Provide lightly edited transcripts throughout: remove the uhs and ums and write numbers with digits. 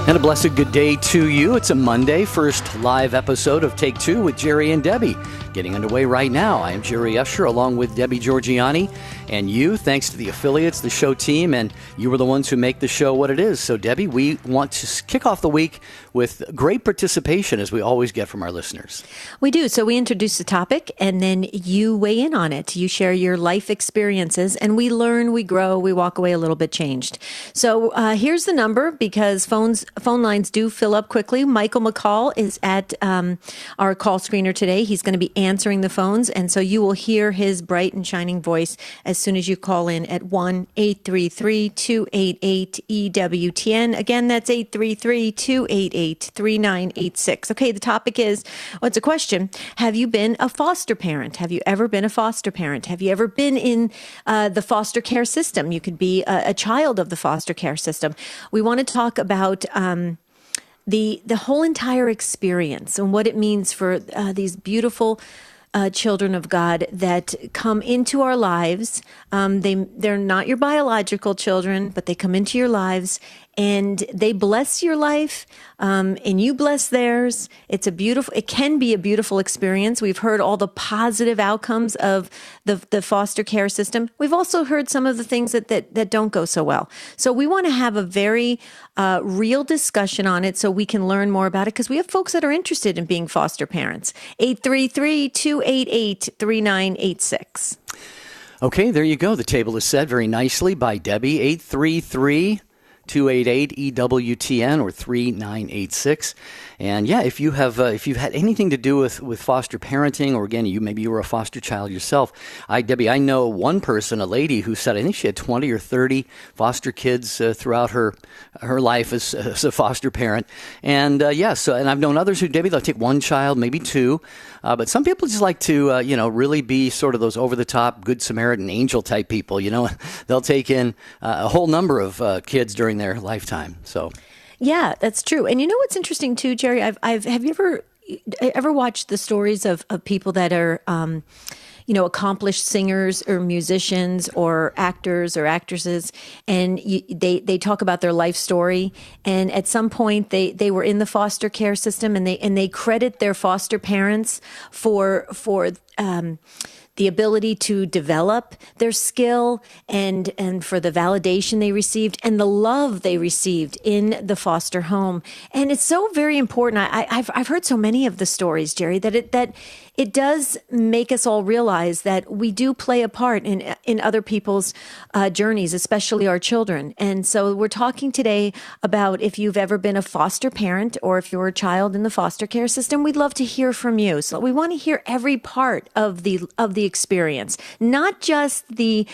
And a blessed good day to you. It's a Monday, first live episode of Take Two with Jerry and Debbie. Getting underway right now. I am Jerry Usher along with Debbie Georgiani. And you, thanks to the affiliates, the show team, and you are the ones who make the show what it is. So, Debbie, we want to kick off the week with great participation, as we always get from our listeners. We do. So we introduce the topic, and then you weigh in on it. You share your life experiences, and we learn, we grow, we walk away a little bit changed. So here's the number, because phone lines do fill up quickly. Michael McCall is at our call screener today. He's going to be answering the phones, and so you will hear his bright and shining voice as soon as you call in at 1-833-288-EWTN. Again, that's 833-288-3986. Okay, the topic is, well, it's a question. Have you been a foster parent? Have you ever been a foster parent? Have you ever been in the foster care system? You could be a child of the foster care system. We want to talk about the whole entire experience and what it means for these beautiful children of God that come into our lives. They're not your biological children, but they come into your lives and they bless your life, and you bless theirs. It can be a beautiful experience. We've heard all the positive outcomes of the foster care system. We've also heard some of the things that don't go so well. So we want to have a very real discussion on it so we can learn more about it, because we have folks that are interested in being foster parents. 833-288-3986. Okay, there you go. The table is set very nicely by Debbie. 833-288-EWTN or 3986. And yeah, if you've had anything to do with foster parenting, or again, maybe you were a foster child yourself. Debbie, I know one person, a lady, who said I think she had 20 or 30 foster kids throughout her life as a foster parent. And and I've known others who, Debbie, they'll take one child, maybe two. But some people just like to, really be sort of those over-the-top Good Samaritan angel type people. They'll take in a whole number of kids during their lifetime. So, yeah, that's true. And you know what's interesting too, Jerry? Have you ever watched the stories of people that are accomplished singers or musicians or actors or actresses, and they talk about their life story, and at some point they were in the foster care system, and they credit their foster parents for the ability to develop their skill and for the validation they received and the love they received in the foster home. And it's so very important. I've heard so many of the stories, Jerry, that it does make us all realize that we do play a part in other people's journeys, especially our children. And so we're talking today about if you've ever been a foster parent or if you're a child in the foster care system. We'd love to hear from you. So we want to hear every part of the experience, not just the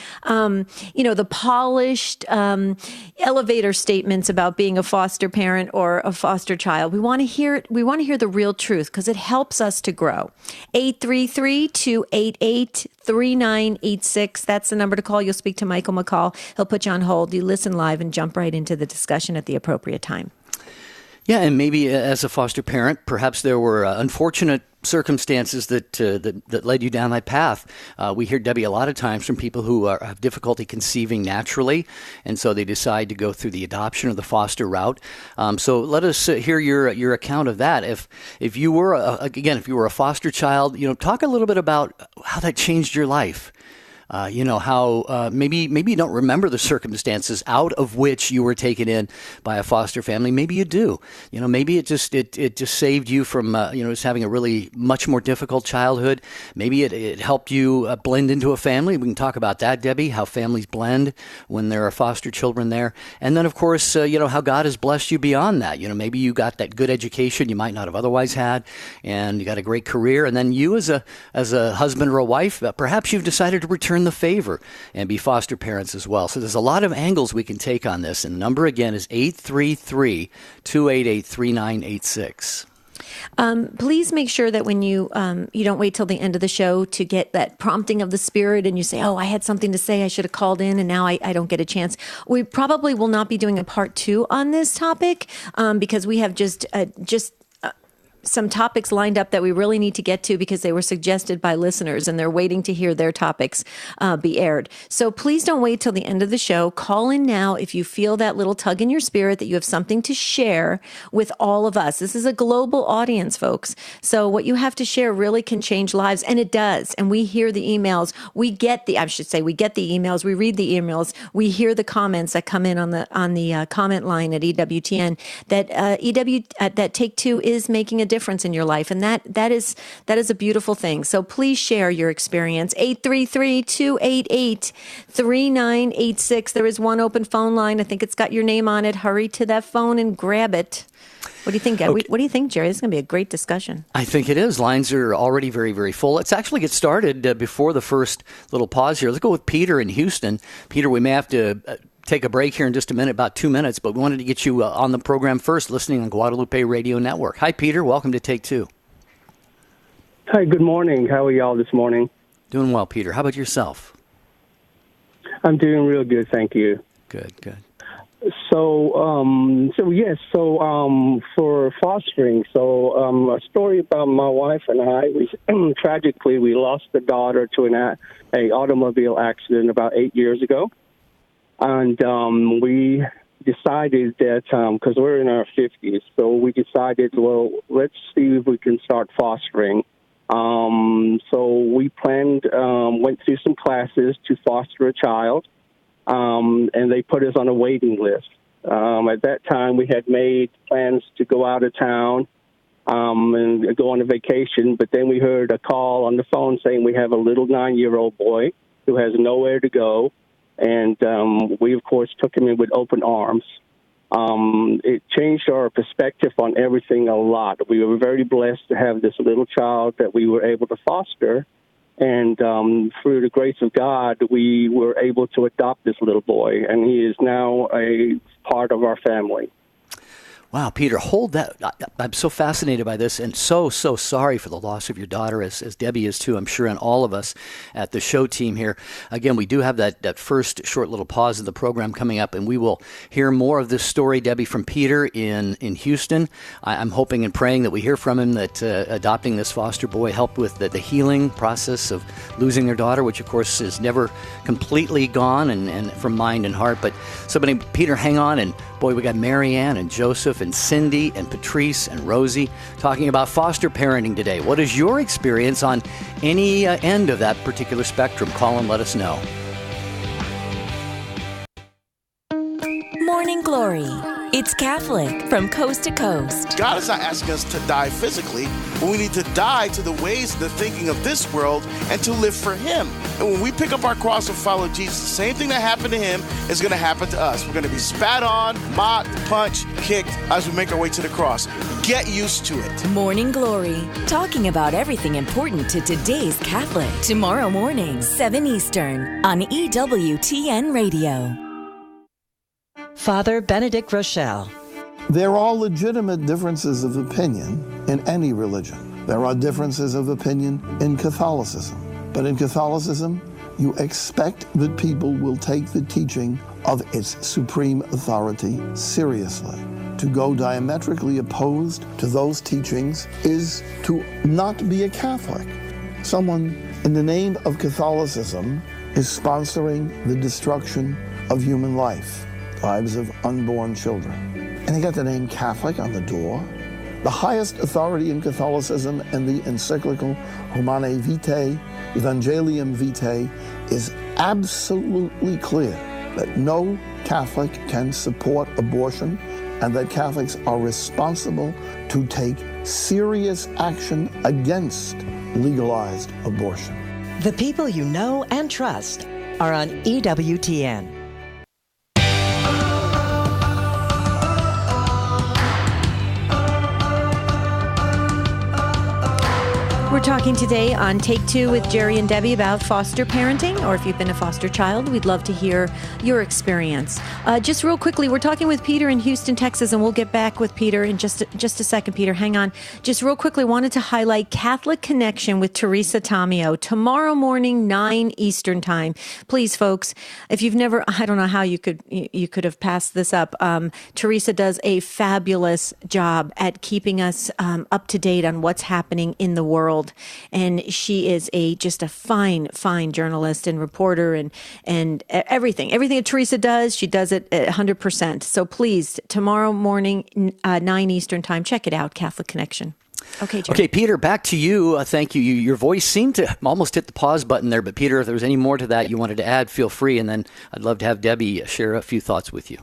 polished elevator statements about being a foster parent or a foster child. We want to hear the real truth, because it helps us to grow. 833-288-3986. That's the number to call. You'll speak to Michael McCall. He'll put you on hold. You listen live and jump right into the discussion at the appropriate time. Yeah, and maybe as a foster parent, perhaps there were unfortunate circumstances that led you down that path. We hear, Debbie, a lot of times from people who have difficulty conceiving naturally, and so they decide to go through the adoption or the foster route. So let us hear your account of that. If you were a foster child, talk a little bit about how that changed your life. How maybe you don't remember the circumstances out of which you were taken in by a foster family. Maybe you do. Maybe it just saved you from just having a really much more difficult childhood. Maybe it helped you blend into a family. We can talk about that, Debbie, how families blend when there are foster children there. And then, of course, how God has blessed you beyond that. Maybe you got that good education you might not have otherwise had, and you got a great career. And then you, as a husband or a wife, perhaps you've decided to return the favor and be foster parents as well. So there's a lot of angles we can take on this. And the number again is 833-288-3986. Please make sure that when you don't wait till the end of the show to get that prompting of the Spirit and you say, oh, I had something to say, I should have called in, and now I don't get a chance. We probably will not be doing a part 2 on this topic because we have just some topics lined up that we really need to get to because they were suggested by listeners and they're waiting to hear their topics be aired. So please don't wait till the end of the show. Call in now if you feel that little tug in your spirit that you have something to share with all of us. This is a global audience, folks. So what you have to share really can change lives, and it does. And we hear the emails. We get the emails. We read the emails. We hear the comments that come in on the comment line at EWTN that that Take Two is making a difference in your life, and that is a beautiful thing. So please share your experience. 833-288-3986. There is one open phone line. I think it's got your name on it. Hurry to that phone and grab it. What do you think? Okay. What do you think, Jerry? This is going to be a great discussion. I think it is. Lines are already very, very full. Let's actually get started before the first little pause here. Let's go with Peter in Houston. Peter, we may have to take a break here in just a minute, about 2 minutes, but we wanted to get you on the program first, listening on Guadalupe Radio Network. Hi, Peter. Welcome to Take Two. Hi, good morning. How are y'all this morning? Doing well, Peter. How about yourself? I'm doing real good, thank you. Good. For fostering, a story about my wife and I. Tragically, we lost a daughter to an automobile accident about 8 years ago. And we decided that, because we're in our 50s, so we decided, well, let's see if we can start fostering. So we went through some classes to foster a child, and they put us on a waiting list. At that time, we had made plans to go out of town and go on a vacation, but then we heard a call on the phone saying we have a little 9-year-old boy who has nowhere to go. And we, of course, took him in with open arms. It changed our perspective on everything a lot. We were very blessed to have this little child that we were able to foster. And through the grace of God, we were able to adopt this little boy. And he is now a part of our family. Wow, Peter, hold that. I'm so fascinated by this and so sorry for the loss of your daughter, as Debbie is too, I'm sure, and all of us at the show team here. Again, we do have that first short little pause of the program coming up, and we will hear more of this story, Debbie, from Peter in Houston. I'm hoping and praying that we hear from him that adopting this foster boy helped with the healing process of losing their daughter, which, of course, is never completely gone and from mind and heart. But somebody, Peter, hang on, and boy, we got Marianne and Joseph and Cindy and Patrice and Rosie talking about foster parenting today. What is your experience on any end of that particular spectrum? Call and let us know. Morning Glory. It's Catholic from coast to coast. God is not asking us to die physically, but we need to die to the ways and the thinking of this world and to live for Him. And when we pick up our cross and follow Jesus, the same thing that happened to Him is going to happen to us. We're going to be spat on, mocked, punched, kicked as we make our way to the cross. Get used to it. Morning Glory, talking about everything important to today's Catholic. Tomorrow morning, 7 Eastern, on EWTN Radio. Father Benedict Rochelle. There are legitimate differences of opinion in any religion. There are differences of opinion in Catholicism. But in Catholicism, you expect that people will take the teaching of its supreme authority seriously. To go diametrically opposed to those teachings is to not be a Catholic. Someone in the name of Catholicism is sponsoring the destruction of human life. Lives of unborn children. And they got the name Catholic on the door. The highest authority in Catholicism and the encyclical Humanae Vitae, Evangelium Vitae, is absolutely clear that no Catholic can support abortion and that Catholics are responsible to take serious action against legalized abortion. The people you know and trust are on EWTN. We're We're talking today on Take Two with Jerry and Debbie about foster parenting, or if you've been a foster child, we'd love to hear your experience. Just real quickly, we're talking with Peter in Houston, Texas, and we'll get back with Peter in just a second. Peter, hang on. Just real quickly, wanted to highlight Catholic Connection with Teresa Tomeo tomorrow morning, 9 Eastern time. Please, folks, if you've never, I don't know how you could have passed this up. Teresa does a fabulous job at keeping us up to date on what's happening in the world. And she is just a fine journalist and reporter and everything that Teresa does, she does it 100%. So please, tomorrow morning, 9 Eastern time, check it out, Catholic Connection. Okay, Jerry. Okay, Peter, back to you. Thank you. Your voice seemed to almost hit the pause button there, but Peter, if there was any more to that you wanted to add, feel free. And then I'd love to have Debbie share a few thoughts with you.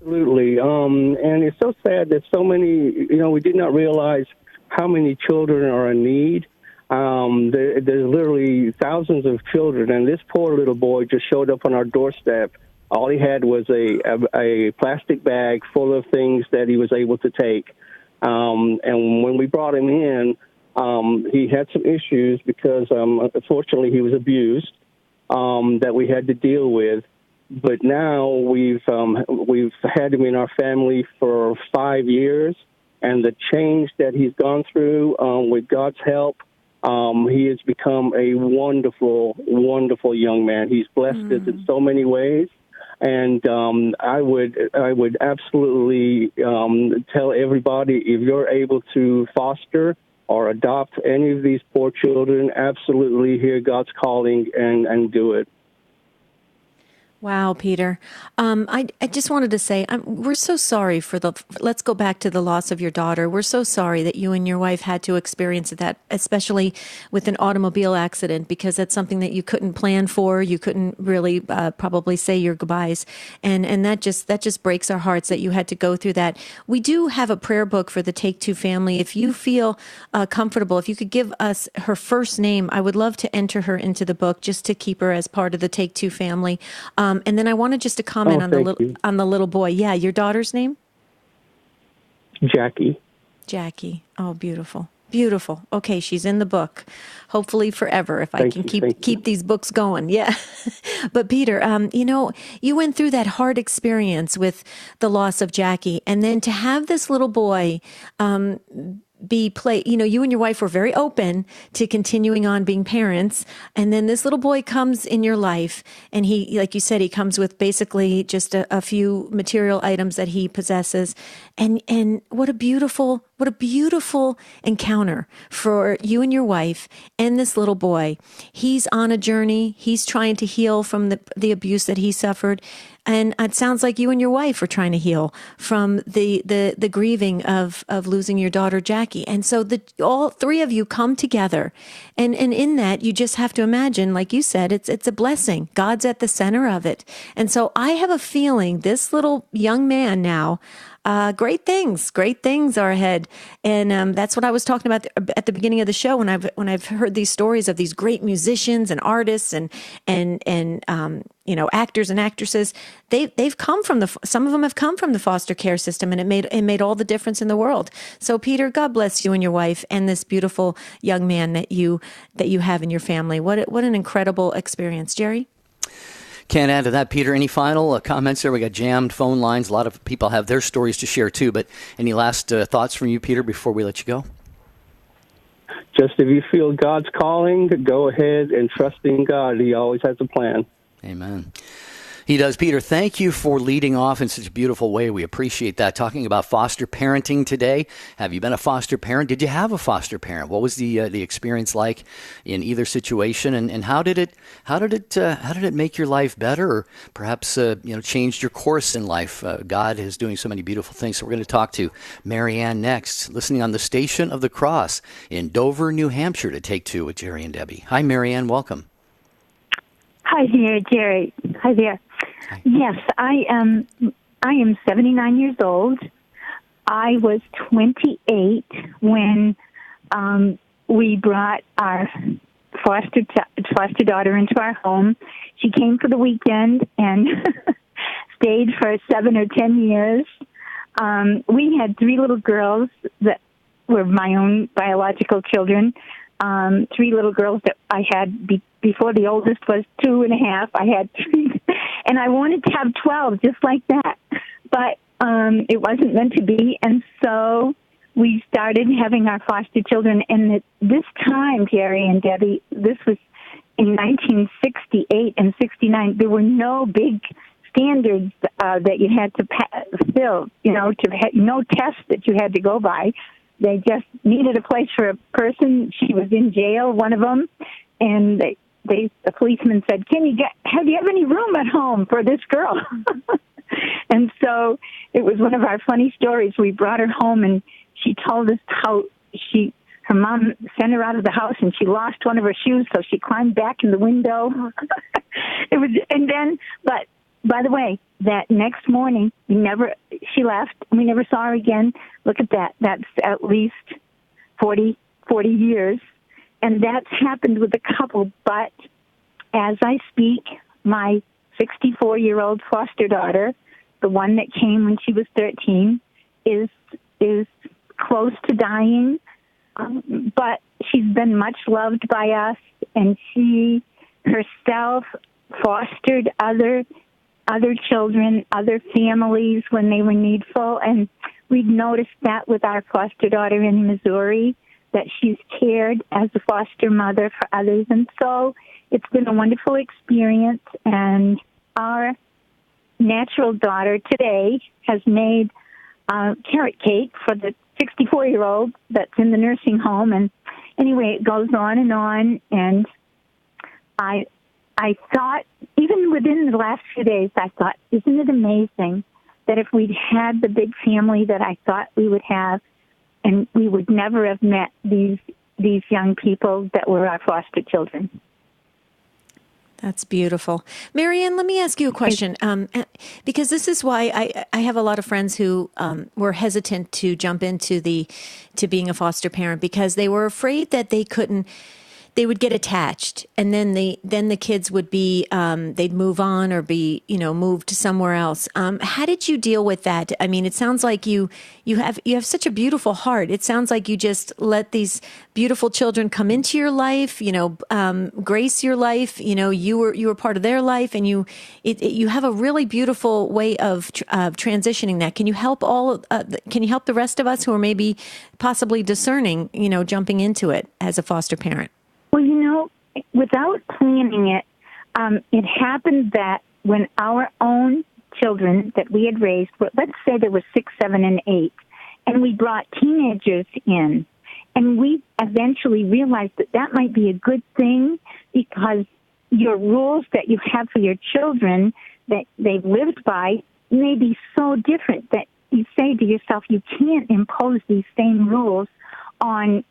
Absolutely. And it's so sad that so many, we did not realize how many children are in need. There's literally thousands of children, and this poor little boy just showed up on our doorstep. All he had was a plastic bag full of things that he was able to take. And when we brought him in, he had some issues because, unfortunately, he was abused that we had to deal with. But now we've had him in our family for 5 years, and the change that he's gone through, with God's help, he has become a wonderful, wonderful young man. He's blessed us in so many ways, and I would absolutely tell everybody, if you're able to foster or adopt any of these poor children, absolutely hear God's calling and do it. Wow, Peter. I just wanted to say, we're so sorry let's go back to the loss of your daughter. We're so sorry that you and your wife had to experience that, especially with an automobile accident, because that's something that you couldn't plan for. You couldn't really probably say your goodbyes. And that just breaks our hearts that you had to go through that. We do have a prayer book for the Take Two family. If you feel comfortable, if you could give us her first name, I would love to enter her into the book just to keep her as part of the Take Two family. And then I wanted just to comment on the little boy. Yeah, your daughter's name? Jackie. Jackie. Oh, beautiful. Beautiful. Okay, she's in the book. Hopefully forever, if I can keep these books going. Yeah. But Peter, you went through that hard experience with the loss of Jackie, and then to have this little boy you and your wife were very open to continuing on being parents. And then this little boy comes in your life, and he, like you said, he comes with basically just a few material items that he possesses. And what a beautiful encounter for you and your wife and this little boy. He's on a journey. He's trying to heal from the abuse that he suffered. And it sounds like you and your wife are trying to heal from the grieving of losing your daughter, Jackie. And so all three of you come together. And in that, you just have to imagine, like you said, it's a blessing. God's at the center of it. And so I have a feeling this little young man now, great things are ahead. And that's what I was talking about at the beginning of the show when I've heard these stories of these great musicians and artists and actors and actresses. They've come from some of them have come from the foster care system, and it made all the difference in the world. So Peter, God bless you and your wife and this beautiful young man that you have in your family. What an incredible experience, Jerry. Can't add to that, Peter. Any final comments there? We got jammed phone lines. A lot of people have their stories to share too, but any last thoughts from you, Peter, before we let you go? Just if you feel God's calling, go ahead and trust in God. He always has a plan. Amen. He does. Peter, thank you for leading off in such a beautiful way. We appreciate that. Talking about foster parenting today. Have you been a foster parent? Did you have a foster parent? What was the experience like in either situation? And how did it make your life better, or perhaps changed your course in life? God is doing so many beautiful things. So we're going to talk to Marianne next, listening on the Station of the Cross in Dover, New Hampshire, to Take Two with Jerry and Debbie. Hi, Marianne. Hi there, Jerry. Hi there. Hi. Yes, I am 79 years old. I was 28 when we brought our foster daughter into our home. She came for the weekend and stayed for 7 or 10 years. We had 3 little girls that were my own biological children. 3 little girls that I had before the oldest was 2.5. I had 3, and I wanted to have 12 just like that. But it wasn't meant to be, and so we started having our foster children. And at this time, Jerry and Debbie, this was in 1968 and 69. There were no big standards that you had to fill, no tests that you had to go by. They just needed a place for a person. She was in jail, one of them, and the policeman said, have you have any room at home for this girl? And so it was one of our funny stories. We brought her home, and she told us how her mom sent her out of the house, and she lost one of her shoes, so she climbed back in the window. But by the way, that next morning, she left, and we never saw her again. Look at that. That's at least 40 years. And that's happened with a couple. But as I speak, my 64-year-old foster daughter, the one that came when she was 13, is close to dying. But she's been much loved by us, and she herself fostered other children, other families when they were needful. And we've noticed that with our foster daughter in Missouri, that she's cared as a foster mother for others. And so it's been a wonderful experience. And our natural daughter today has made carrot cake for the 64-year-old that's in the nursing home. And anyway, it goes on. And I thought, even within the last few days, I thought, isn't it amazing that if we'd had the big family that I thought we would have, and we would never have met these young people that were our foster children. That's beautiful. Marianne, let me ask you a question, because this is why I have a lot of friends who were hesitant to jump into to being a foster parent, because they were afraid that they would get attached, and then the kids would be they'd move on or be moved to somewhere else. How did you deal with that? I mean, it sounds like you have such a beautiful heart. It sounds like you just let these beautiful children come into your life, grace your life. You were part of their life, and you have a really beautiful way of transitioning that. Can you help Can you help the rest of us who are maybe possibly discerning, jumping into it as a foster parent? Well, without planning it, it happened that when our own children that we had raised, let's say there were 6, 7, and 8, and we brought teenagers in, and we eventually realized that might be a good thing, because your rules that you have for your children that they've lived by may be so different that you say to yourself, you can't impose these same rules on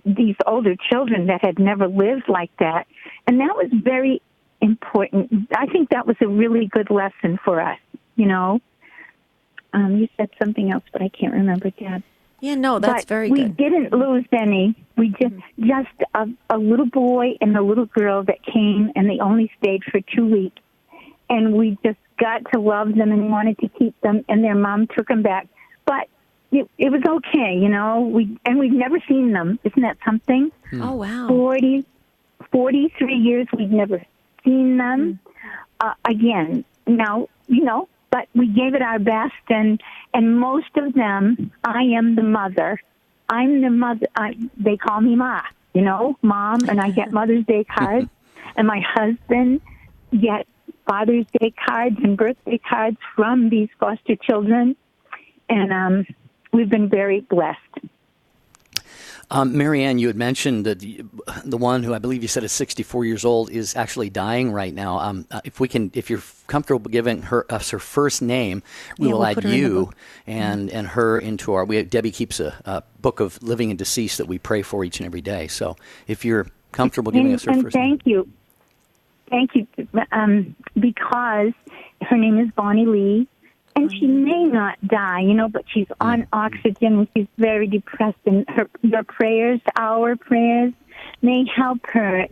these older children that had never lived like that. And that was very important. I think that was a really good lesson for us, You said something else, but I can't remember, Dad. Yeah, no, that's very good. We didn't lose any. We just a little boy and a little girl that came, and they only stayed for 2 weeks. And we just got to love them and wanted to keep them, and their mom took them back. But it was okay, we've never seen them. Isn't that something? Oh, wow. 43 years we've never seen them. Again, now, but we gave it our best, and most of them, I am the mother. I'm the mother. They call me Ma, Mom, and I get Mother's Day cards, and my husband gets Father's Day cards and birthday cards from these foster children, and we've been very blessed. Marianne, you had mentioned that the one who I believe you said is 64 years old is actually dying right now. If you're comfortable giving us her first name, we'll add you and her into our. Debbie keeps a book of living and deceased that we pray for each and every day. So if you're comfortable giving us her first name. Thank you, because her name is Bonnie Lee. And she may not die, but she's on oxygen and she's very depressed. And your prayers, our prayers, may help her,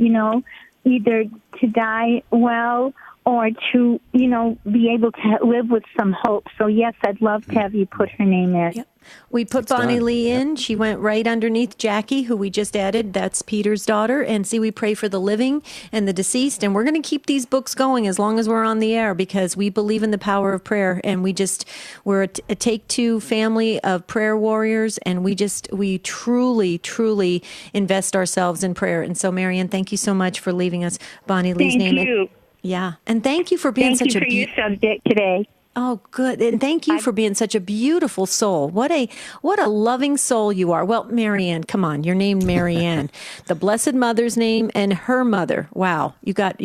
either to die well or to, be able to live with some hope. So, yes, I'd love to have you put her name there. Yep. We put Bonnie Lee in. She went right underneath Jackie, who we just added. That's Peter's daughter. And see, we pray for the living and the deceased. And we're going to keep these books going as long as we're on the air, because we believe in the power of prayer. And we're a Take-Two family of prayer warriors. And we truly, truly invest ourselves in prayer. And so, Marianne, thank you so much for leaving us Bonnie Lee's name. Thank you. Yeah. And thank you for being Thank you for your subject today. Oh, good. And thank you for being such a beautiful soul. What a loving soul you are. Well, Marianne, come on. You're named Marianne. The Blessed Mother's name and her mother. Wow. You got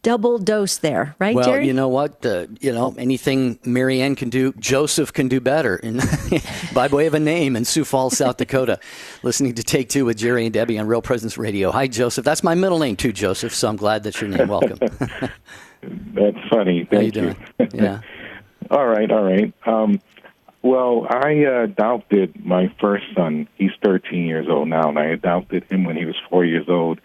double dose there, right, well, Jerry? You know what? Anything Marianne can do, Joseph can do better. By way of a name in Sioux Falls, South Dakota. Listening to Take Two with Jerry and Debbie on Real Presence Radio. Hi, Joseph. That's my middle name too, Joseph. So I'm glad that's your name. Welcome. That's funny. Thank How you doing? Yeah. All right. Well, I adopted my first son. He's 13 years old now, and I adopted him when he was 4 years old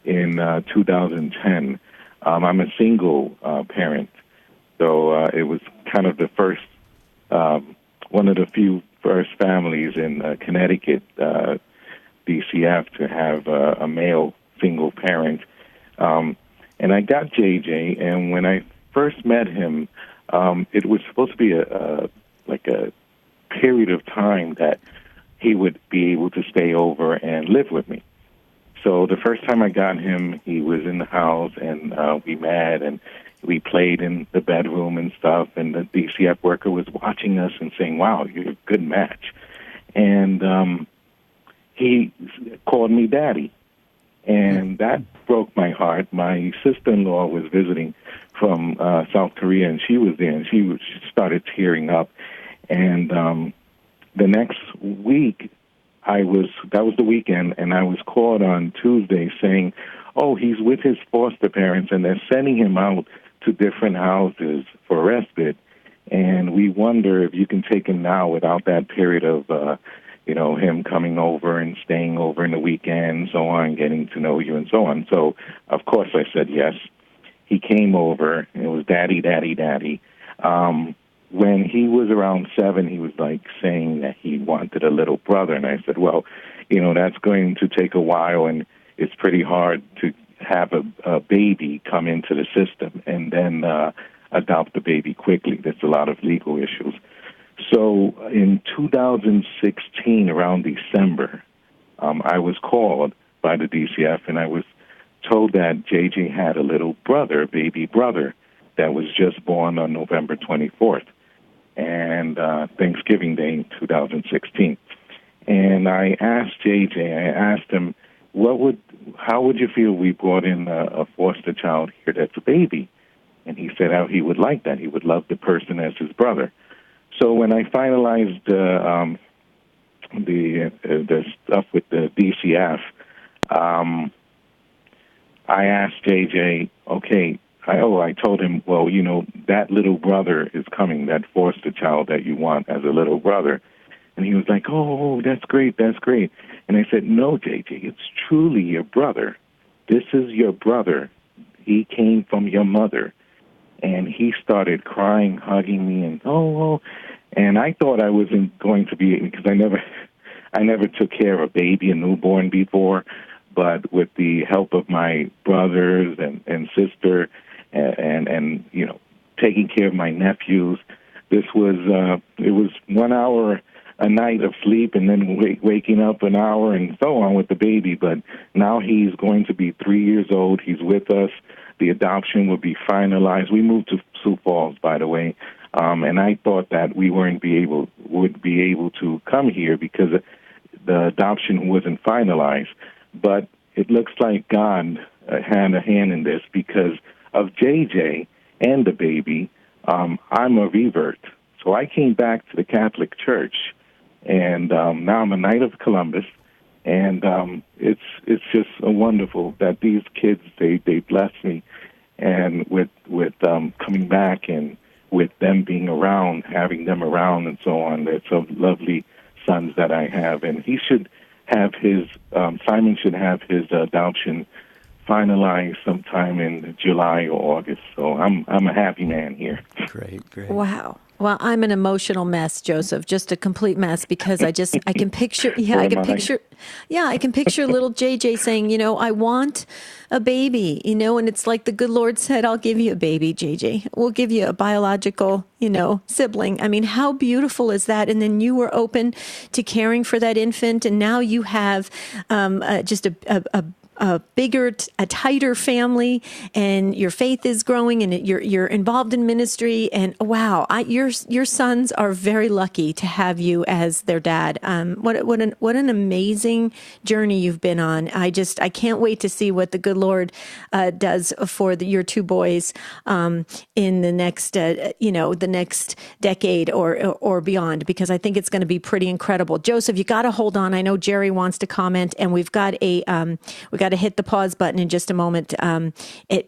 in 2010. I'm a single parent, so it was kind of the first, one of the few first families in Connecticut, DCF, to have a male single parent. And I got JJ, and when I first met him, it was supposed to be a period of time that he would be able to stay over and live with me. So the first time I got him, he was in the house, and we met, and we played in the bedroom and stuff, and the DCF worker was watching us and saying, wow, you're a good match. And he called me Daddy. And that broke my heart. My sister-in-law was visiting from South Korea, and she was there, and she started tearing up. And the next week, that was the weekend, and I was called on Tuesday saying, oh, he's with his foster parents, and they're sending him out to different houses for respite. And we wonder if you can take him now without that period of him coming over and staying over in the weekend, so on, getting to know you and so on. So, of course, I said yes. He came over, and it was Daddy, Daddy, Daddy. When he was around 7, he was saying that he wanted a little brother, and I said, well, that's going to take a while, and it's pretty hard to have a baby come into the system and then adopt the baby quickly. There's a lot of legal issues. So in 2016, around December, I was called by the DCF, and I was told that JJ had a little brother, baby brother, that was just born on November 24th, and Thanksgiving Day in 2016. And I asked him, how would you feel we brought in a foster child here that's a baby? And he said how he would like that. He would love the person as his brother. So when I finalized the stuff with the DCF, I asked JJ, okay, I told him, well, that little brother is coming, that foster child that you want as a little brother. And he was like, oh, that's great. And I said, no, JJ, it's truly your brother. This is your brother. He came from your mother. And he started crying, hugging me, and and I thought I wasn't going to be, because I never took care of a baby, a newborn before, but with the help of my brothers and sister, and taking care of my nephews, this was it was 1 hour a night of sleep, and then waking up an hour and so on with the baby. But now he's going to be 3 years old. He's with us. The adoption will be finalized. We moved to Sioux Falls, by the way, and I thought that we would be able to come here because the adoption wasn't finalized. But it looks like God had a hand in this because of JJ and the baby. I'm a revert, so I came back to the Catholic Church, and now I'm a Knight of Columbus. And it's just wonderful that these kids they bless me, and with coming back and with them being around, having them around, and so on. They're so lovely sons that I have, and he should have his Simon should have his adoption finalized sometime in July or August. So I'm a happy man here. Great. Wow. Well, I'm an emotional mess, Joseph, just a complete mess, because I can picture little JJ saying, I want a baby, and it's like the good Lord said, I'll give you a baby, JJ. We'll give you a biological, sibling. I mean, how beautiful is that? And then you were open to caring for that infant, and now you have just a bigger, a tighter family, and your faith is growing, and you're involved in ministry. And wow, your sons are very lucky to have you as their dad. What an amazing journey you've been on. I can't wait to see what the good Lord does for your two boys in the next the next decade or beyond, because I think it's going to be pretty incredible. Joseph, you got to hold on. I know Jerry wants to comment, and we've got to hit the pause button in just a moment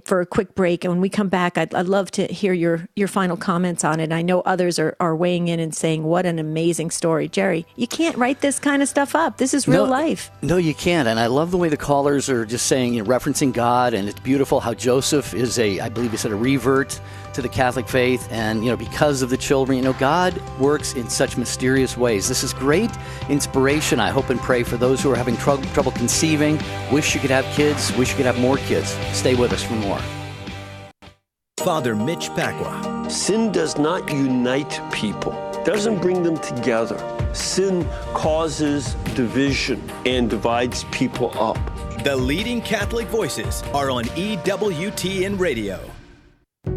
for a quick break. And when we come back, I'd love to hear your final comments on it. I know others are weighing in and saying, what an amazing story. Jerry, you can't write this kind of stuff up. This is real life. No, you can't. And I love the way the callers are just saying, referencing God. And it's beautiful how Joseph is I believe he said, a revert to the Catholic faith. And, because of the children, God works in such mysterious ways. This is great inspiration. I hope and pray for those who are having trouble conceiving. Wish you could have kids. Wish you could have more kids. Stay with us for more. Father Mitch Pacwa. Sin does not unite people, doesn't bring them together. Sin causes division and divides people up. The leading Catholic voices are on EWTN Radio.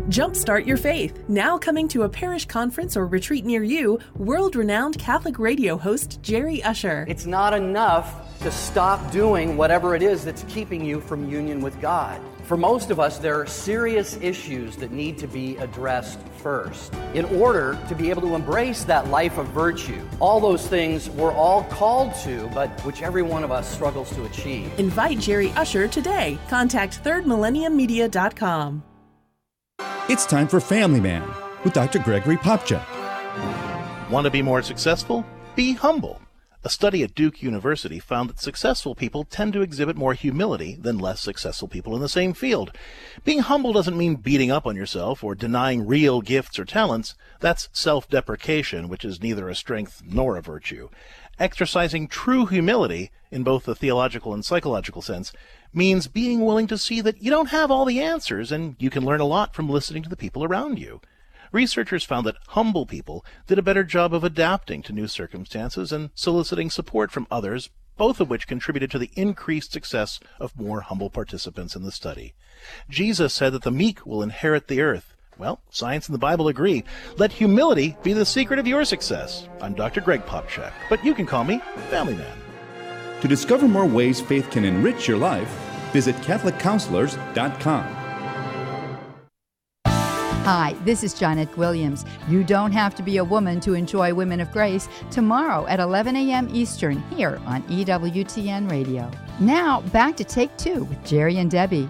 Jumpstart your faith. Now coming to a parish conference or retreat near you, world-renowned Catholic radio host Jerry Usher. It's not enough to stop doing whatever it is that's keeping you from union with God. For most of us, there are serious issues that need to be addressed first in order to be able to embrace that life of virtue. All those things we're all called to, but which every one of us struggles to achieve. Invite Jerry Usher today. Contact thirdmillenniummedia.com. It's time for Family Man with Dr. Gregory Popchak. Want to be more successful? Be humble. A study at Duke University found that successful people tend to exhibit more humility than less successful people in the same field. Being humble doesn't mean beating up on yourself or denying real gifts or talents. That's self-deprecation, which is neither a strength nor a virtue. Exercising true humility, in both the theological and psychological sense, means being willing to see that you don't have all the answers and you can learn a lot from listening to the people around you. Researchers found that humble people did a better job of adapting to new circumstances and soliciting support from others, both of which contributed to the increased success of more humble participants in the study. Jesus said that the meek will inherit the earth. Well, science and the Bible agree. Let humility be the secret of your success. I'm Dr. Greg Popchak, but you can call me Family Man. To discover more ways faith can enrich your life, visit CatholicCounselors.com. Hi, this is Janet Williams. You don't have to be a woman to enjoy Women of Grace tomorrow at 11 a.m. Eastern here on EWTN Radio. Now, back to Take Two with Jerry and Debbie.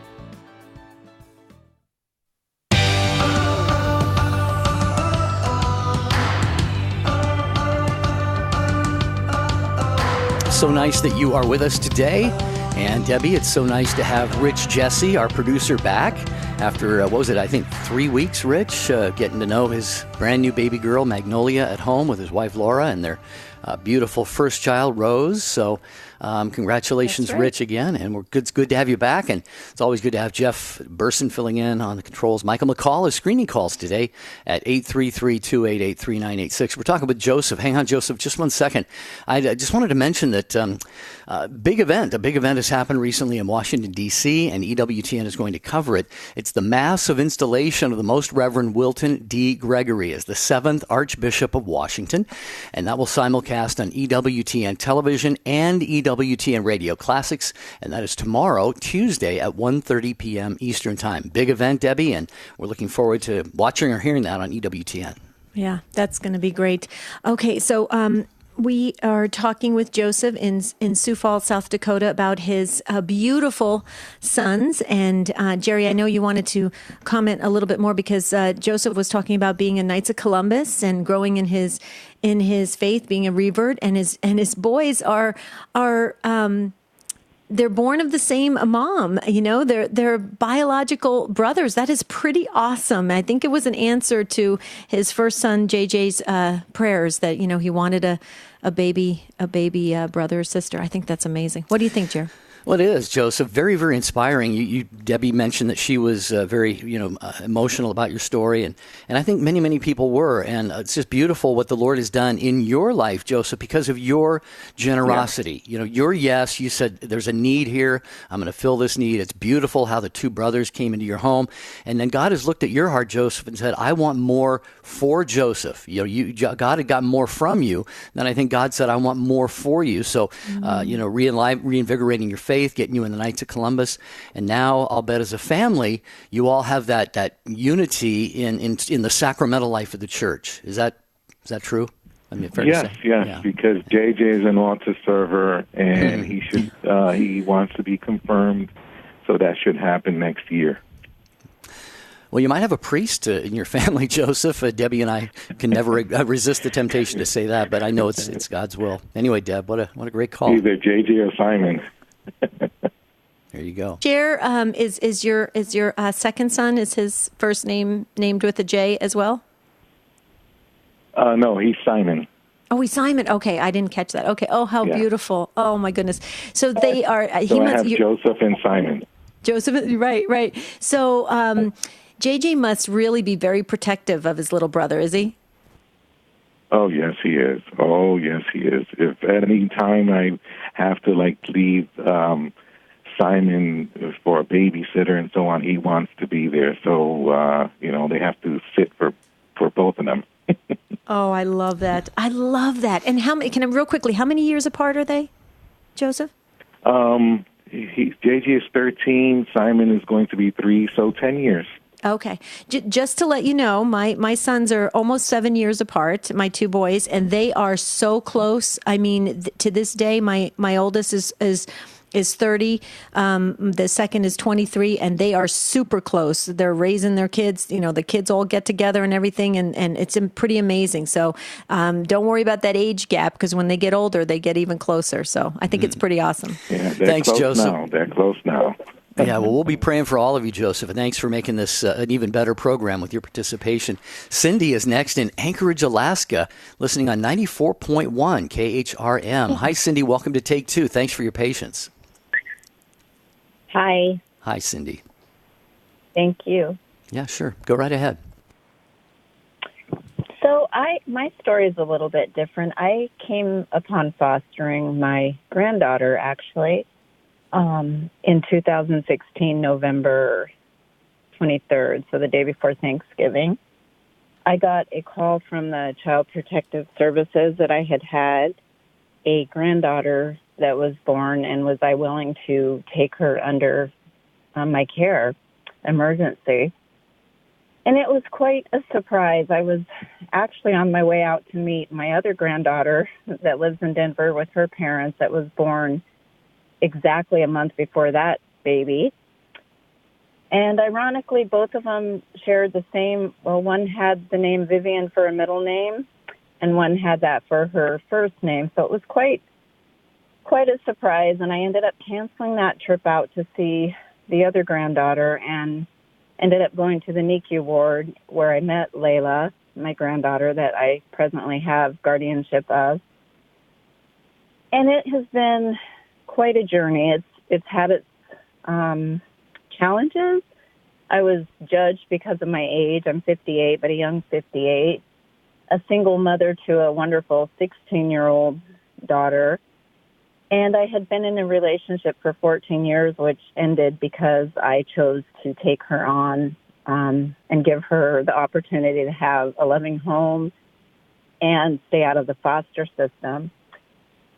So nice that you are with us today. And Debbie, it's so nice to have Rich Jesse, our producer, back after, 3 weeks, Rich, getting to know his brand new baby girl, Magnolia, at home with his wife, Laura, and their beautiful first child, Rose. So congratulations, right, Rich, again. And it's good to have you back. And it's always good to have Jeff Burson filling in on the controls. Michael McCall is screening calls today at 833-288-3986. We're talking with Joseph. Hang on, Joseph, just 1 second. I just wanted to mention that a big event has happened recently in Washington, D.C., and EWTN is going to cover it. It's the massive installation of the Most Reverend Wilton D. Gregory as the 7th Archbishop of Washington, and that will simulcast on EWTN television and EWTN Radio Classics, and that is tomorrow, Tuesday at 1:30 p.m. Eastern Time. Big event, Debbie, and we're looking forward to watching or hearing that on EWTN. Yeah, that's going to be great. Okay, so we are talking with Joseph in Sioux Falls, South Dakota, about his beautiful sons. And Jerry, I know you wanted to comment a little bit more because Joseph was talking about being a Knights of Columbus and growing in his faith, being a revert, and his boys are they're born of the same mom. You know, they're biological brothers. That is pretty awesome. I think it was an answer to his first son JJ's prayers that, you know, he wanted a baby brother or sister. I think that's amazing. What do you think, Jer? Well, it is, Joseph. Very, very inspiring. Debbie mentioned that she was very, emotional about your story, and I think many, many people were. And it's just beautiful what the Lord has done in your life, Joseph, because of your generosity. Yeah. You said there's a need here. I'm going to fill this need. It's beautiful how the two brothers came into your home, and then God has looked at your heart, Joseph, and said, "I want more for Joseph." God had gotten more from you. Then I think God said, "I want more for you." So, reinvigorating your faith, getting you in the Knights of Columbus, and now I'll bet as a family you all have that unity in the sacramental life of the church. Is that true? I mean, fair to say? Yes, Yeah. because JJ is an altar server, and he wants to be confirmed, so that should happen next year. Well, you might have a priest in your family, Joseph. Debbie and I can never resist the temptation to say that, but I know it's God's will. Anyway, Deb, what a great call. Either JJ or Simon. There you go. Jer, is your second son, is his first name named with a J as well? No, he's Simon. Oh, he's Simon. Okay, I didn't catch that. Okay. Oh, how beautiful. Oh, my goodness. So they are. I have Joseph and Simon. Joseph, right. So JJ must really be very protective of his little brother, is he? Oh, yes, he is. If at any time I have to leave Simon for a babysitter and so on, he wants to be there. So they have to sit for both of them. Oh, I love that. And real quickly, how many years apart are they, Joseph? JJ is 13. Simon is going to be 3, so 10 years. Okay. Just to let you know, my sons are almost 7 years apart, my two boys, and they are so close. I mean, to this day, my oldest is 30, the second is 23, and they are super close. They're raising their kids. The kids all get together and everything, and it's pretty amazing. So don't worry about that age gap, because when they get older, they get even closer. So I think it's pretty awesome. Yeah, Thanks, Joseph. They're close now. Yeah, well, we'll be praying for all of you, Joseph, and thanks for making this an even better program with your participation. Cindy is next in Anchorage, Alaska, listening on 94.1 KHRM. Hi, Cindy. Welcome to Take Two. Thanks for your patience. Hi. Hi, Cindy. Thank you. Yeah, sure. Go right ahead. So my story is a little bit different. I came upon fostering my granddaughter, actually, in 2016, November 23rd, so the day before Thanksgiving. I got a call from the Child Protective Services that I had a granddaughter that was born, and was I willing to take her under my care, emergency. And it was quite a surprise. I was actually on my way out to meet my other granddaughter that lives in Denver with her parents, that was born exactly a month before that baby. And ironically, both of them shared the same, one had the name Vivian for a middle name, and one had that for her first name. So it was quite a surprise, and I ended up canceling that trip out to see the other granddaughter, and ended up going to the NICU ward where I met Layla, my granddaughter that I presently have guardianship of. And it has been quite a journey. It's had its challenges. I was judged because of my age. I'm 58, but a young 58. A single mother to a wonderful 16-year-old daughter. And I had been in a relationship for 14 years, which ended because I chose to take her on and give her the opportunity to have a loving home and stay out of the foster system.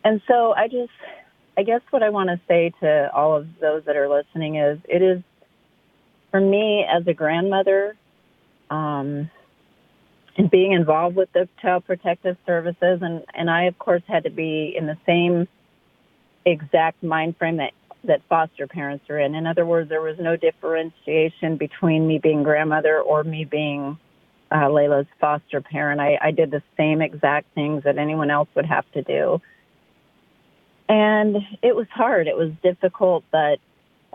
And so I guess what I want to say to all of those that are listening is, it is, for me as a grandmother, and being involved with the Child Protective Services, and I, of course, had to be in the same exact mind frame that foster parents are in. In other words, there was no differentiation between me being grandmother or me being Layla's foster parent. I did the same exact things that anyone else would have to do. And it was hard. It was difficult, but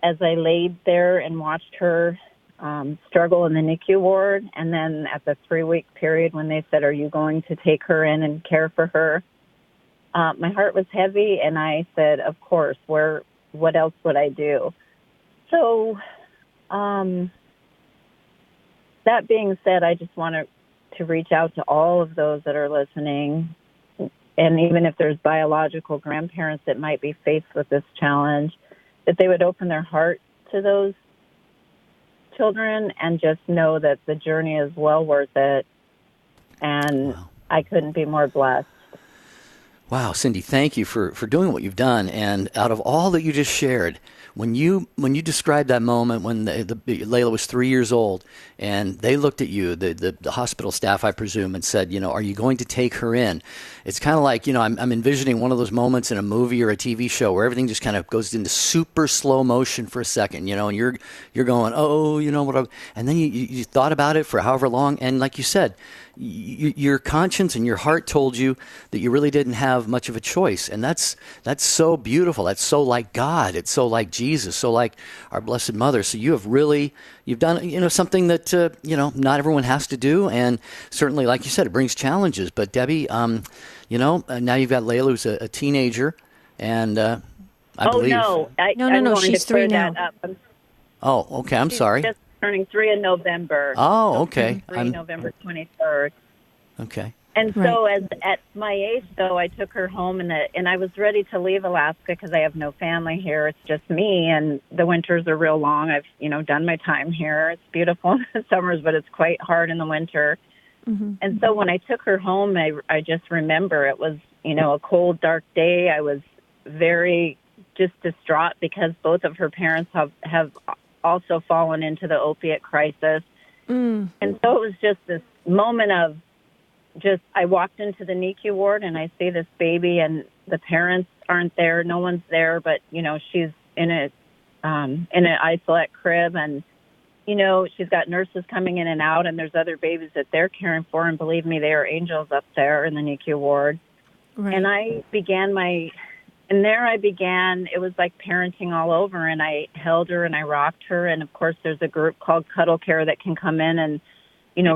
as I laid there and watched her struggle in the NICU ward, and then at the 3-week period when they said, "Are you going to take her in and care for her?" My heart was heavy, and I said, "Of course. What else would I do?" So, that being said, I just want to reach out to all of those that are listening, and even if there's biological grandparents that might be faced with this challenge, that they would open their heart to those children and just know that the journey is well worth it. And I couldn't be more blessed. Wow, Cindy, thank you for doing what you've done. And out of all that you just shared, when you described that moment when Layla was 3 years old and they looked at you, the hospital staff, I presume, and said, are you going to take her in? It's kind of like, I'm envisioning one of those moments in a movie or a TV show where everything just kind of goes into super slow motion for a second, and you're going, and then you thought about it for however long. And like you said, your conscience and your heart told you that you really didn't have much of a choice. And that's so beautiful. That's so like God. It's so like Jesus, so like our Blessed Mother. So you've done, something that, not everyone has to do. And certainly, like you said, it brings challenges. But Debbie, now you've got Layla, who's a teenager. And I believe. No. No. She's 3 now. Oh, okay. I'm sorry. Just turning 3 in November. Oh, okay. 3 November 23rd. Okay. And so at my age, though, I took her home, and I was ready to leave Alaska because I have no family here. It's just me, and the winters are real long. I've, done my time here. It's beautiful in the summers, but it's quite hard in the winter. Mm-hmm. And so when I took her home, I just remember it was, a cold, dark day. I was very just distraught because both of her parents have also fallen into the opiate crisis. And so it was just this moment of I walked into the NICU ward and I see this baby and the parents aren't there. No one's there, but, she's in an isolate crib and, she's got nurses coming in and out and there's other babies that they're caring for. And believe me, they are angels up there in the NICU ward. Right. And I began it was like parenting all over, and I held her and I rocked her. And of course, there's a group called Cuddle Care that can come in and,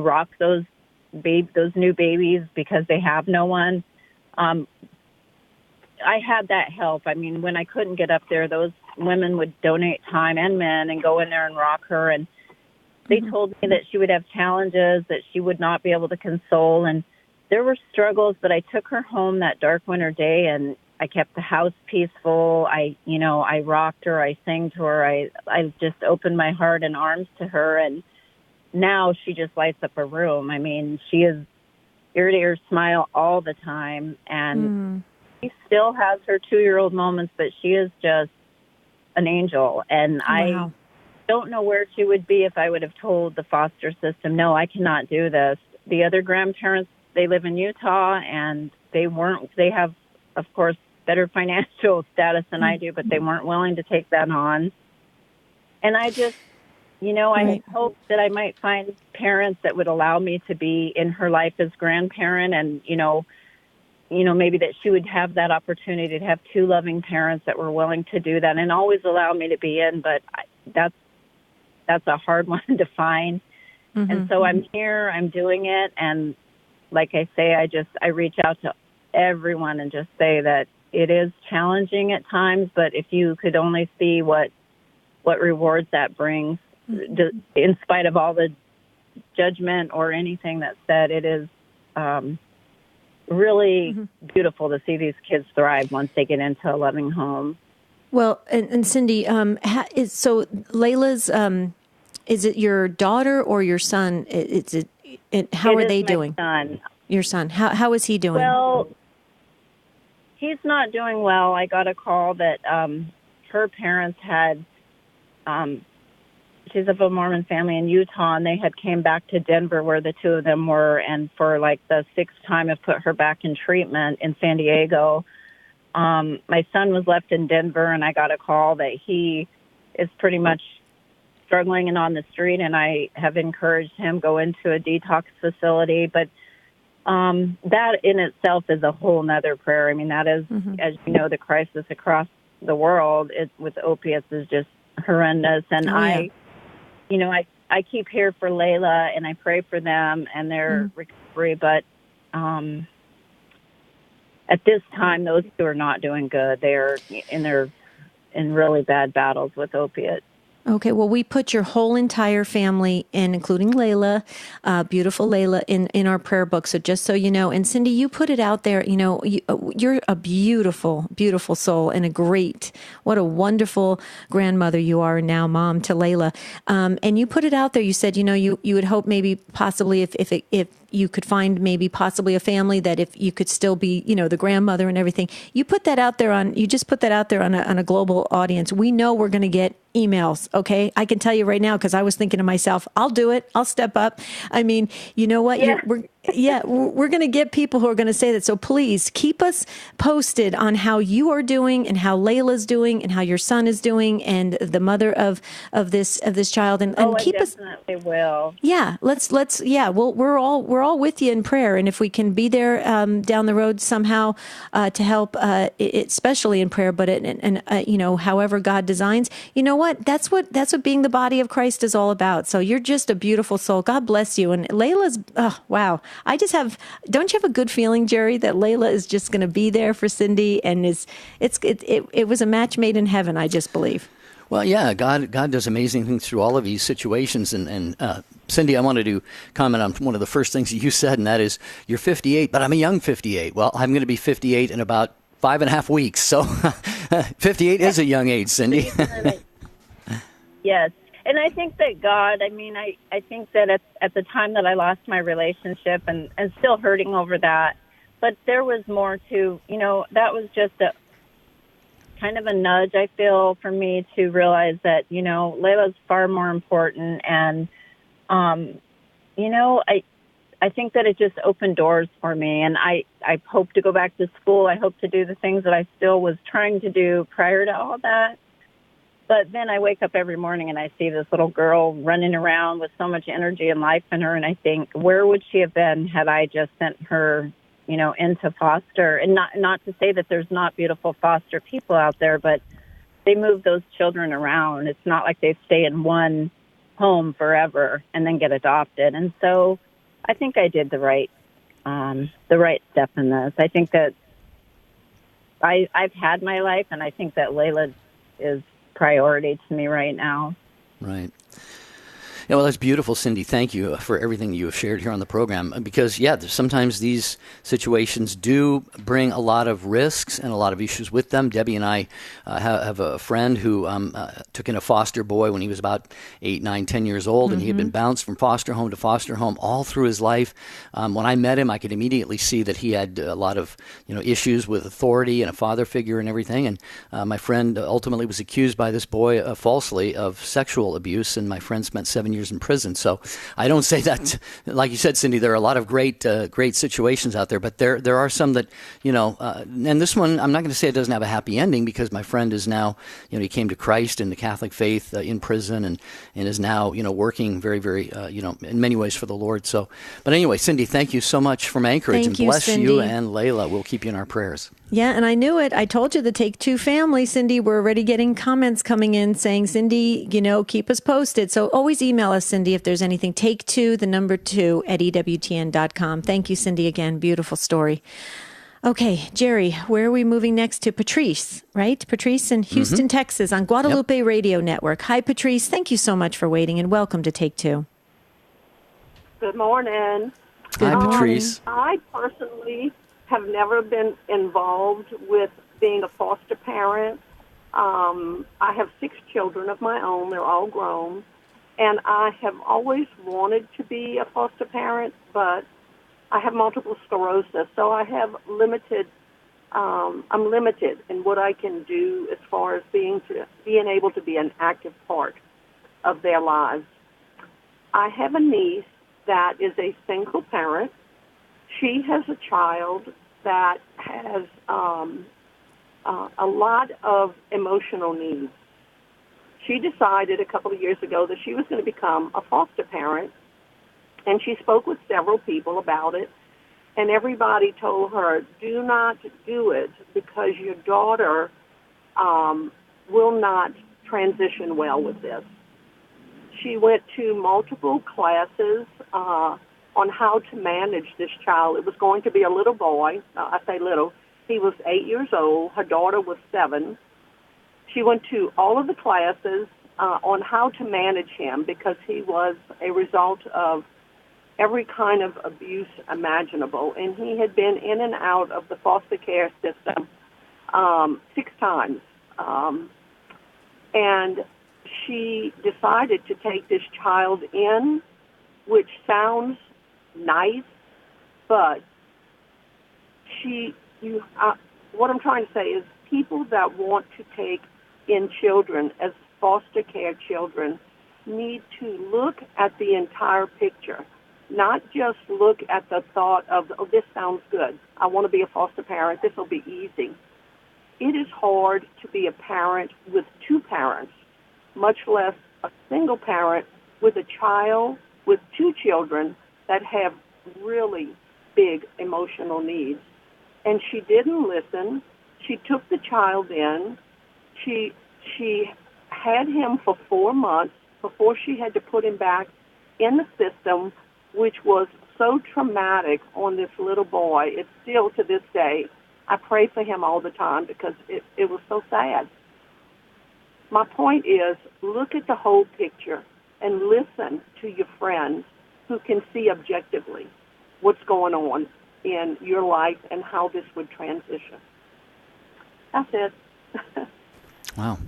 rock those new babies because they have no one. I had that help. I mean, when I couldn't get up there, those women would donate time and men and go in there and rock her. And they told me that she would have challenges, that she would not be able to console. And there were struggles, but I took her home that dark winter day and I kept the house peaceful. I rocked her. I sang to her. I just opened my heart and arms to her. And now she just lights up a room. I mean, she is ear to ear smile all the time. And she still has her 2-year-old moments, but she is just an angel. And wow. I don't know where she would be if I would have told the foster system, no, I cannot do this. The other grandparents, they live in Utah and they have, of course, better financial status than I do, but they weren't willing to take that on. And I just, I hope that I might find parents that would allow me to be in her life as grandparent and, maybe that she would have that opportunity to have 2 loving parents that were willing to do that and always allow me to be in. But that's a hard one to find. Mm-hmm. And so I'm here, I'm doing it. And like I say, I reach out to everyone and just say that it is challenging at times, but if you could only see what rewards that brings, in spite of all the judgment or anything that's said, it is really beautiful to see these kids thrive once they get into a loving home. Well, and Cindy, so Layla's, is it your daughter or your son? How are they doing? Son. Your son. How is he doing? Well, he's not doing well. I got a call that her parents had, she's of a Mormon family in Utah, and they had came back to Denver where the 2 of them were, and for like the 6th time have put her back in treatment in San Diego. My son was left in Denver, and I got a call that he is pretty much struggling and on the street, and I have encouraged him go into a detox facility. But that in itself is a whole nother prayer. I mean, that is, as you know, the crisis across the world with opiates is just horrendous. And I keep here for Layla, and I pray for them and their recovery. But at this time, those two are not doing good. They're in really bad battles with opiates. Okay, well, we put your whole entire family, and including Layla, beautiful Layla, in our prayer book. So just so you know, and Cindy, you put it out there. You know, you're a beautiful, beautiful soul, and what a wonderful grandmother you are, and now mom to Layla. And you put it out there. You said, you would hope maybe possibly if you could find maybe possibly a family that if you could still be, the grandmother and everything. You just put that out there on a global audience. We know we're going to get emails. Okay. I can tell you right now, because I was thinking to myself, I'll do it. I'll step up. I mean, you know what? Yeah. We're going to get people who are going to say that. So please keep us posted on how you are doing and how Layla's doing and how your son is doing and the mother of this child and keep us. I definitely will. Yeah, we're all with you in prayer, and if we can be there down the road somehow to help, especially in prayer, but however God designs, you know what? That's what being the body of Christ is all about. So you're just a beautiful soul. God bless you. And Layla's wow. Don't you have a good feeling, Jerry, that Layla is just going to be there for Cindy, and it was a match made in heaven, I just believe. Well, yeah, God does amazing things through all of these situations. And Cindy, I wanted to comment on one of the first things that you said, and that is you're 58, but I'm a young 58. Well, I'm going to be 58 in about 5.5 weeks. So 58 is a young age, Cindy. Yes. And I think that God, I think that at the time that I lost my relationship and still hurting over that, but there was more to, that was just a kind of a nudge, I feel, for me to realize that, Layla's far more important. And, I think that it just opened doors for me. And I hope to go back to school. I hope to do the things that I still was trying to do prior to all that. But then I wake up every morning and I see this little girl running around with so much energy and life in her. And I think, where would she have been had I just sent her, into foster? And not to say that there's not beautiful foster people out there, but they move those children around. It's not like they stay in one home forever and then get adopted. And so I think I did the right step in this. I think that I've had my life, and I think that Layla is priority to me right now. Right. Yeah, well, that's beautiful, Cindy. Thank you for everything you have shared here on the program. Because, sometimes these situations do bring a lot of risks and a lot of issues with them. Debbie and I have a friend who took in a foster boy when he was about 8, 9, 10 years old, and he had been bounced from foster home to foster home all through his life. When I met him, I could immediately see that he had a lot of issues with authority and a father figure and everything. And my friend ultimately was accused by this boy falsely of sexual abuse, and my friend spent 7 years in prison. So I don't say that, like you said, Cindy, there are a lot of great situations out there, but there are some that, and this one, I'm not going to say it doesn't have a happy ending, because my friend is now, he came to Christ in the Catholic faith in prison and is now, working very, very, in many ways for the Lord. So, but anyway, Cindy, thank you so much from Anchorage, and bless you and Layla. We'll keep you in our prayers. Yeah, and I knew it. I told you the Take Two family, Cindy. We're already getting comments coming in saying, Cindy, keep us posted. So always email us, Cindy, if there's anything. Take two, the number 2 at EWTN.com. Thank you, Cindy, again. Beautiful story. Okay, Jerry, where are we moving next to? Patrice, right? Patrice in Houston, Texas on Guadalupe Radio Network. Hi, Patrice. Thank you so much for waiting, and welcome to Take Two. Good morning. Hi, Patrice. I personally have never been involved with being a foster parent. I have 6 children of my own. They're all grown. And I have always wanted to be a foster parent, but I have multiple sclerosis, so I have I'm limited in what I can do as far as being able to be an active part of their lives. I have a niece that is a single parent. She has a child that has a lot of emotional needs. She decided a couple of years ago that she was going to become a foster parent, and she spoke with several people about it. And everybody told her, do not do it because your daughter will not transition well with this. She went to multiple classes on how to manage this child. It was going to be a little boy. I say little. He was 8 years old. Her daughter was 7. She went to all of the classes on how to manage him because he was a result of every kind of abuse imaginable. And he had been in and out of the foster care system 6 times. And she decided to take this child in, which sounds nice, but what I'm trying to say is people that want to take in children as foster care children need to look at the entire picture, not just look at the thought of, oh, this sounds good. I want to be a foster parent. This will be easy. It is hard to be a parent with 2 parents, much less a single parent with a child, with 2 children that have really big emotional needs. And she didn't listen. She took the child in. She had him for 4 months before she had to put him back in the system, which was so traumatic on this little boy. It's still to this day. I pray for him all the time because it was so sad. My point is, look at the whole picture and listen to your friends who can see objectively what's going on in your life and how this would transition. That's it. Wow.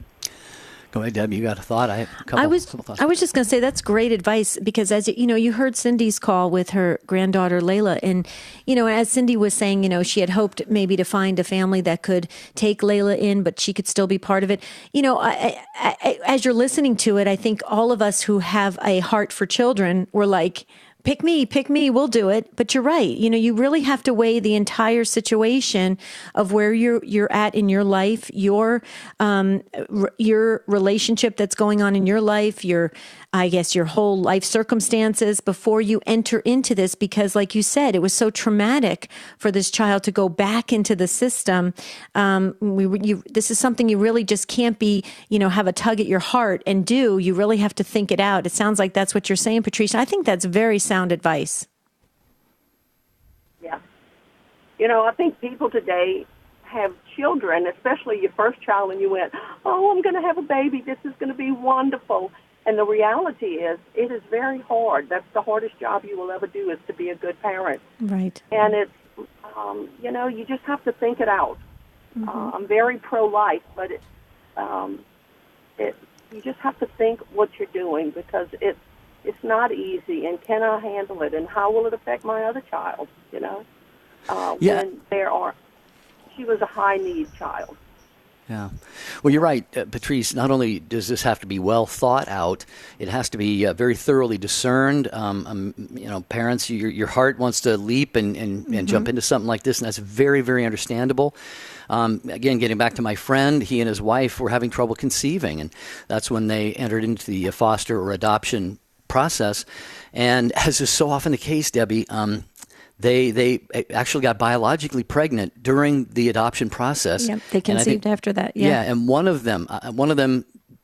Go ahead, Deb. You got a thought? I have a couple thoughts. I was just going to say that's great advice because as you know, you heard Cindy's call with her granddaughter Layla, and you know, as Cindy was saying, you know, she had hoped maybe to find a family that could take Layla in, but she could still be part of it. You know, as you're listening to it, I think all of us who have a heart for children were like, pick me, we'll do it. But you're right. You know, you really have to weigh the entire situation of where you're at in your life, your relationship that's going on in your life, your whole life circumstances before you enter into this, because like you said, it was so traumatic for this child to go back into the system. This is something you really just can't be, you know, have a tug at your heart and do. You really have to think it out. It sounds like that's what you're saying, Patricia. I think that's very sound advice. Yeah. You know, I think people today have children, especially your first child, and you went, oh, I'm going to have a baby. This is going to be wonderful. And the reality is, it is very hard. That's the hardest job you will ever do, is to be a good parent. Right. And it's, you know, you just have to think it out. Mm-hmm. I'm very pro-life, but you just have to think what you're doing, because it's not easy. And can I handle it? And how will it affect my other child? You know, when she was a high-need child. Yeah. Well, you're right, Patrice. Not only does this have to be well thought out, it has to be very thoroughly discerned. You know, parents, your heart wants to leap and jump into something like this, and that's very, very understandable. Again, getting back to my friend, he and his wife were having trouble conceiving, and that's when they entered into the foster or adoption process. And as is so often the case, Debbie, they actually got biologically pregnant during the adoption process. Yep, they conceived after that. Yeah, and one of them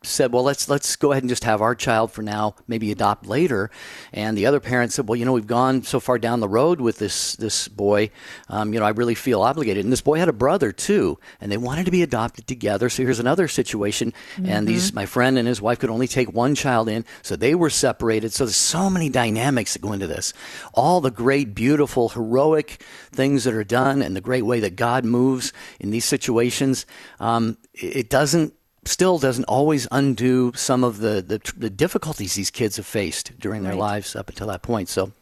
said, well, let's go ahead and just have our child for now, maybe adopt later. And the other parent said, well, you know, we've gone so far down the road with this boy, you know, I really feel obligated. And this boy had a brother too, and they wanted to be adopted together. So here's another situation. And my friend and his wife could only take one child in, so they were separated. So there's so many dynamics that go into this. All the great, beautiful, heroic things that are done, and the great way that God moves in these situations. It still doesn't always undo some of the difficulties these kids have faced during their lives up until that point. So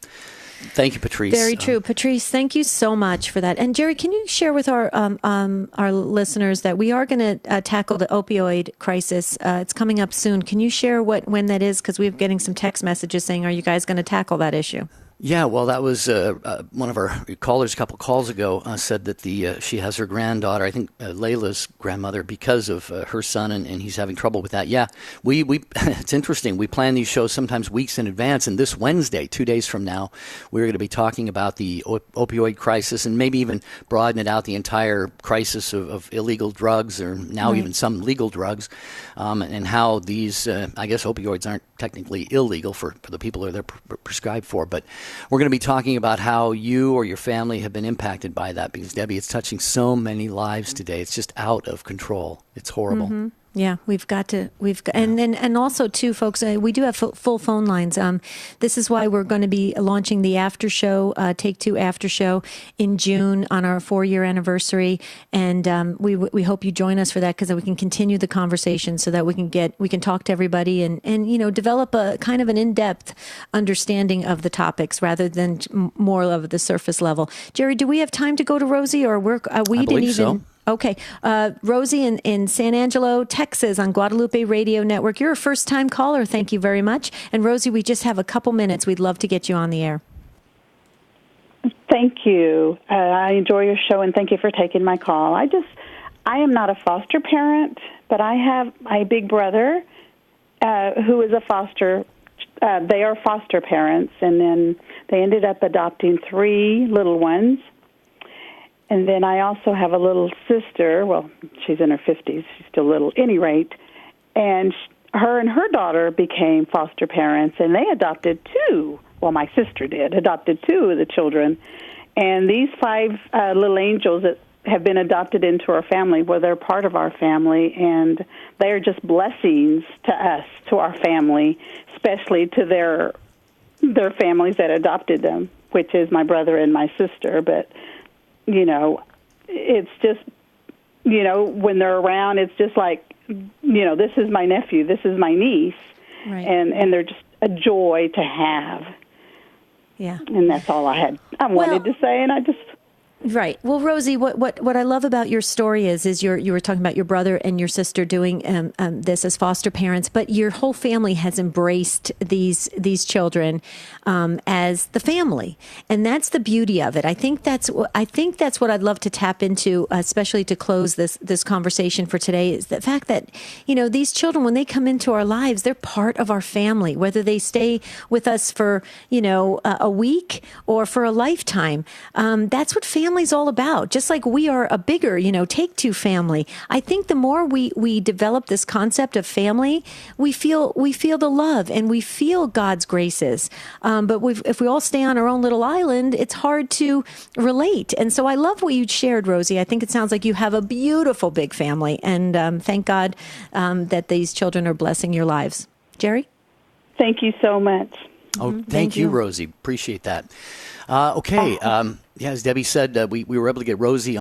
thank you, Patrice. Very true. Patrice, thank you so much for that. And Jerry, can you share with our listeners that we are going to tackle the opioid crisis? It's coming up soon. Can you share when that is? Because we're getting some text messages saying, are you guys going to tackle that issue? Yeah, well, that was one of our callers a couple calls ago said that she has her granddaughter, I think Layla's grandmother, because of her son, and he's having trouble with that. Yeah, we it's interesting. We plan these shows sometimes weeks in advance, and this Wednesday, 2 days from now, we're going to be talking about the opioid crisis and maybe even broaden it out, the entire crisis of illegal drugs, or now even some legal drugs, and how these, I guess opioids aren't technically illegal for the people that they're prescribed for, but we're going to be talking about how you or your family have been impacted by that, because, Debbie, it's touching so many lives today. It's just out of control. It's horrible. Mm-hmm. Yeah, and also too, folks, we do have full phone lines. This is why we're going to be launching the after show, Take Two after show in June on our 4-year anniversary, and we hope you join us for that, because we can continue the conversation so that we can talk to everybody and develop a kind of an in-depth understanding of the topics rather than more of the surface level. Jerry, do we have time to go to Rosie, or we didn't even? So. Okay. Rosie in San Angelo, Texas on Guadalupe Radio Network. You're a first-time caller. Thank you very much. And Rosie, we just have a couple minutes. We'd love to get you on the air. Thank you. I enjoy your show, and thank you for taking my call. I am not a foster parent, but I have my big brother who is a foster. They are foster parents, and then they ended up adopting 3 little ones. And then I also have a little sister. Well, she's in her 50s. She's still little. At any rate, and her and her daughter became foster parents, and they adopted 2. Well, my sister adopted 2 of the children. And these 5 little angels that have been adopted into our family, well, they're part of our family, and they are just blessings to us, to our family, especially to their families that adopted them, which is my brother and my sister. But it's just, when they're around, it's just like, this is my nephew, this is my niece, right. and they're just a joy to have. Yeah. And that's all I wanted to say, and I just... Right. Well, Rosie, what I love about your story is you were talking about your brother and your sister doing this as foster parents, but your whole family has embraced these children as the family, and that's the beauty of it. I think that's what I'd love to tap into, especially to close this conversation for today, is the fact that these children, when they come into our lives, they're part of our family, whether they stay with us for a week or for a lifetime. That's what family's all about. Just like we are a bigger, Take Two family. I think the more we develop this concept of family, we feel the love and we feel God's graces. But if we all stay on our own little island, it's hard to relate. And so I love what you shared, Rosie. I think it sounds like you have a beautiful big family, and thank God that these children are blessing your lives. Jerry? Thank you so much. Oh, thank you, Rosie. Appreciate that. Okay. As Debbie said, we were able to get Rosie